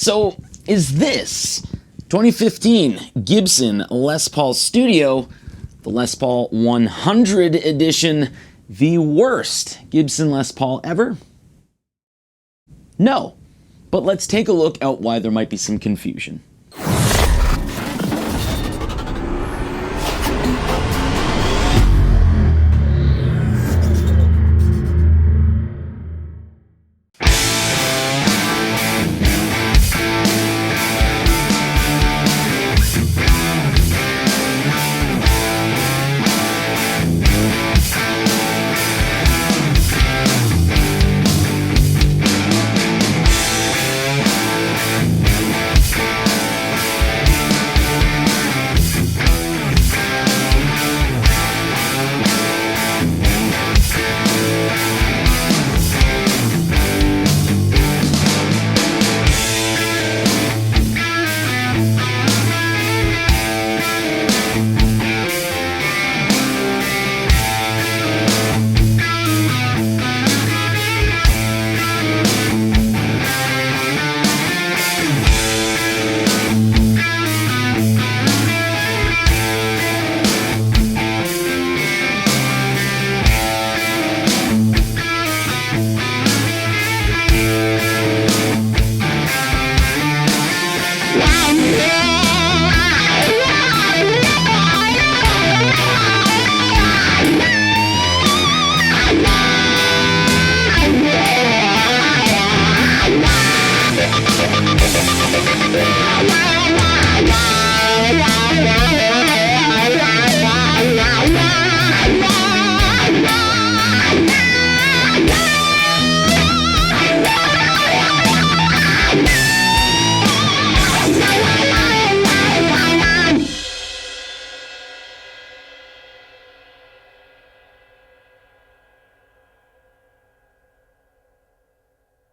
So is this 2015 Gibson Les Paul Studio, the Les Paul 100 edition, the worst Gibson Les Paul ever? No, but let's take a look at why there might be some confusion.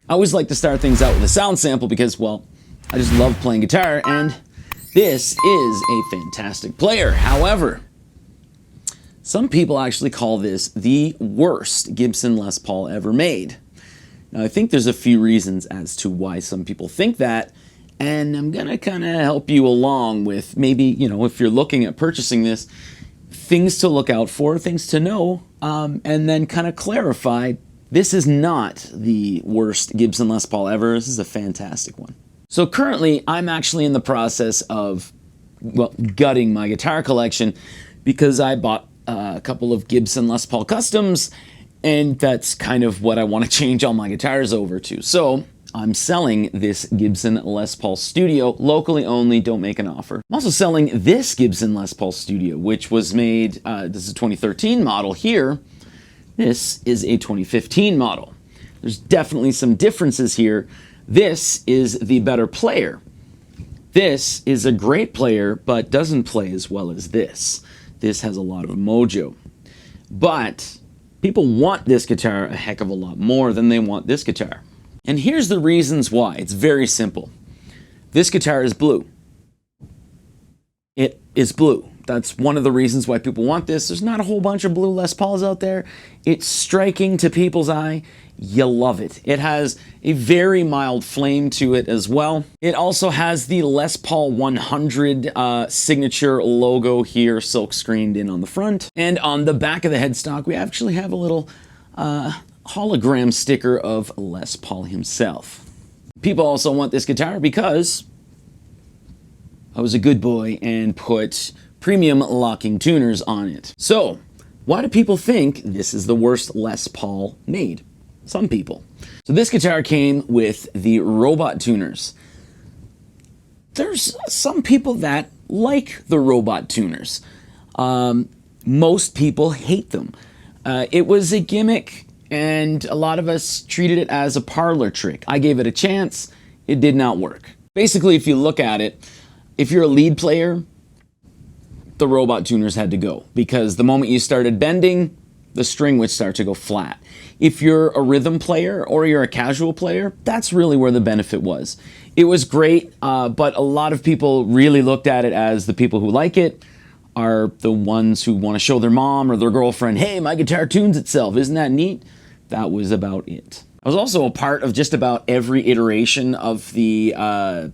I always like to start things out with a sound sample because, well, I just love playing guitar, and this is a fantastic player. However, some people actually call this the worst Gibson Les Paul ever made. Now, I think there's a few reasons as to why some people think that, and I'm gonna kind of help you along with maybe, you know, if you're looking at purchasing this, things to look out for, things to know, and then kind of clarify. This is not the worst Gibson Les Paul ever. This is a fantastic one. So currently, I'm actually in the process of, well, gutting my guitar collection because I bought a couple of Gibson Les Paul Customs, and that's kind of what I want to change all my guitars over to. So I'm selling this Gibson Les Paul Studio, locally only, don't make an offer. I'm also selling this Gibson Les Paul Studio, which was made, this is a 2013 model here. This is a 2015 model. There's definitely some differences here. This is the better player. This is a great player, but doesn't play as well as this. This has a lot of mojo. But people want this guitar a heck of a lot more than they want this guitar. And here's the reasons why. It's very simple. This guitar is blue. It is blue. That's one of the reasons why people want this. There's not a whole bunch of blue Les Pauls out there. It's striking to people's eye. You love it. It has a very mild flame to it as well. It also has the Les Paul 100 signature logo here, silk screened in on the front. And on the back of the headstock, we actually have a little hologram sticker of Les Paul himself. People also want this guitar because I was a good boy and put premium locking tuners on it. So, why do people think this is the worst Les Paul made? Some people. So this guitar came with the robot tuners. There's some people that like the robot tuners. Most people hate them. It was a gimmick, and a lot of us treated it as a parlor trick. I gave it a chance. It did not work. Basically, if you look at it, if you're a lead player, the robot tuners had to go, because the moment you started bending, the string would start to go flat. If you're a rhythm player or you're a casual player, that's really where the benefit was. It was great, but a lot of people really looked at it as the people who like it are the ones who want to show their mom or their girlfriend, hey, my guitar tunes itself, isn't that neat? That was about it. I was also a part of just about every iteration of the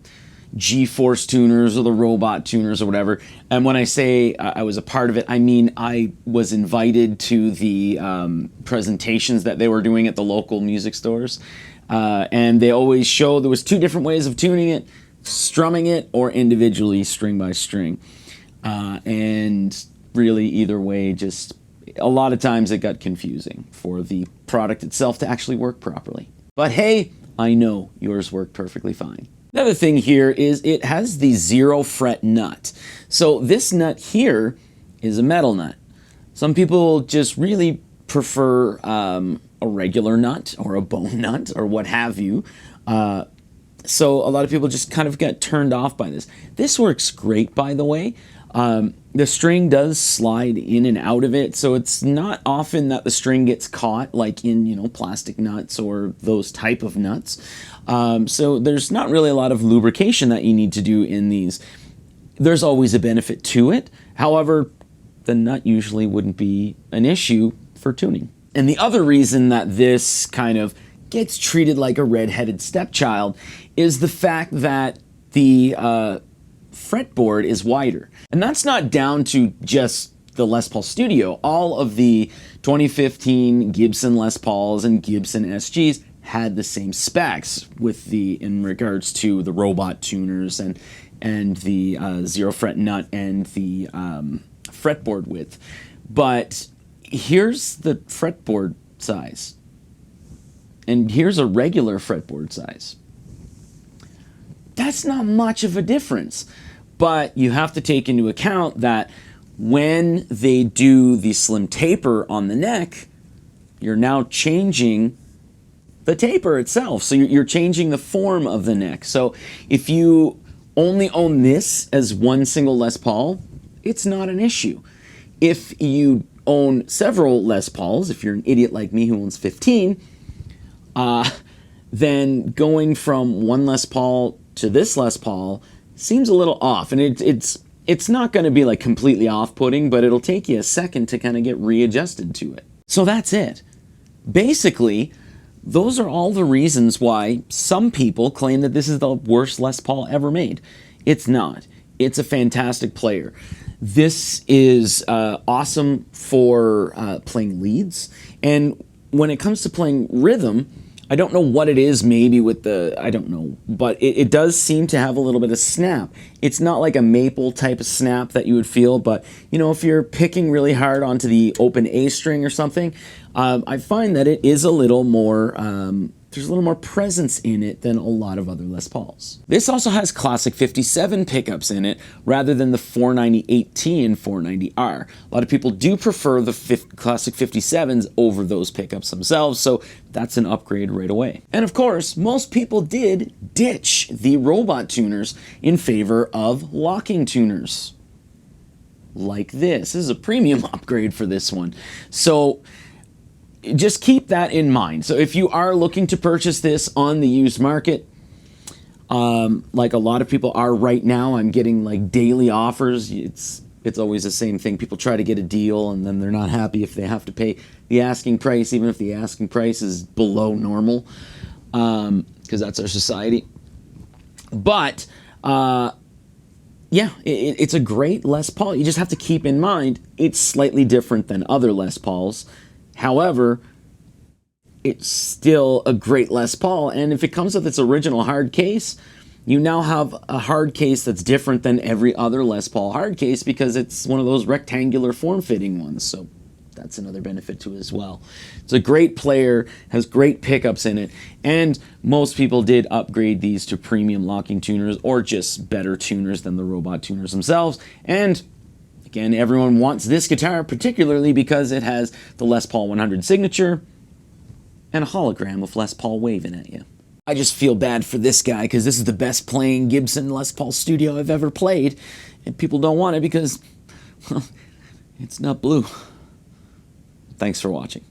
G-Force tuners or the robot tuners or whatever. And when I say I was a part of it, I mean I was invited to the presentations that they were doing at the local music stores. And they always show there was 2 different ways of tuning it, strumming it or individually string by string. And really either way, just a lot of times it got confusing for the product itself to actually work properly. But hey, I know yours worked perfectly fine. Another thing here is it has the 0 fret nut. So this nut here is a metal nut. Some people just really prefer a regular nut or a bone nut or what have you. So a lot of people just kind of get turned off by this. This works great, by the way. The string does slide in and out of it, so it's not often that the string gets caught like in, you know, plastic nuts or those type of nuts. So there's not really a lot of lubrication that you need to do in these. There's always a benefit to it. However, the nut usually wouldn't be an issue for tuning. And the other reason that this kind of gets treated like a red-headed stepchild is the fact that the fretboard is wider. And that's not down to just the Les Paul Studio. All of the 2015 Gibson Les Pauls and Gibson SGs had the same specs with in regards to the robot tuners and the 0 fret nut and the fretboard width. But here's the fretboard size. And here's a regular fretboard size. That's not much of a difference. But you have to take into account that when they do the slim taper on the neck, you're now changing the taper itself. So you're changing the form of the neck. So if you only own this as one single Les Paul, it's not an issue. If you own several Les Pauls, if you're an idiot like me who owns 15, then going from one Les Paul to this Les Paul seems a little off, and it's not going to be like completely off-putting, but it'll take you a second to kind of get readjusted to it. So that's it. Basically, those are all the reasons why some people claim that this is the worst Les Paul ever made. It's not. It's a fantastic player. This is awesome for playing leads, and when it comes to playing rhythm, I don't know what it is, maybe with I don't know, but it does seem to have a little bit of snap. It's not like a maple type of snap that you would feel, but you know, if you're picking really hard onto the open A string or something, I find that it is a little more, there's a little more presence in it than a lot of other Les Pauls. This also has classic 57 pickups in it rather than the 490-8T and 490R. A lot of people do prefer the classic 57s over those pickups themselves, so that's an upgrade right away. And of course, most people did ditch the robot tuners in favor of locking tuners. Like this. This is a premium upgrade for this one. So just keep that in mind. So if you are looking to purchase this on the used market, like a lot of people are right now, I'm getting like daily offers. It's always the same thing. People try to get a deal and then they're not happy if they have to pay the asking price, even if the asking price is below normal, because that's our society. But yeah, it's a great Les Paul. You just have to keep in mind it's slightly different than other Les Pauls. However, it's still a great Les Paul, and if it comes with its original hard case, you now have a hard case that's different than every other Les Paul hard case because it's one of those rectangular form-fitting ones, so that's another benefit to it as well. It's a great player, has great pickups in it, and most people did upgrade these to premium locking tuners or just better tuners than the robot tuners themselves, and again, everyone wants this guitar particularly because it has the Les Paul 100 signature and a hologram of Les Paul waving at you. I just feel bad for this guy because this is the best playing Gibson Les Paul Studio I've ever played, and people don't want it because, well, it's not blue. Thanks for watching.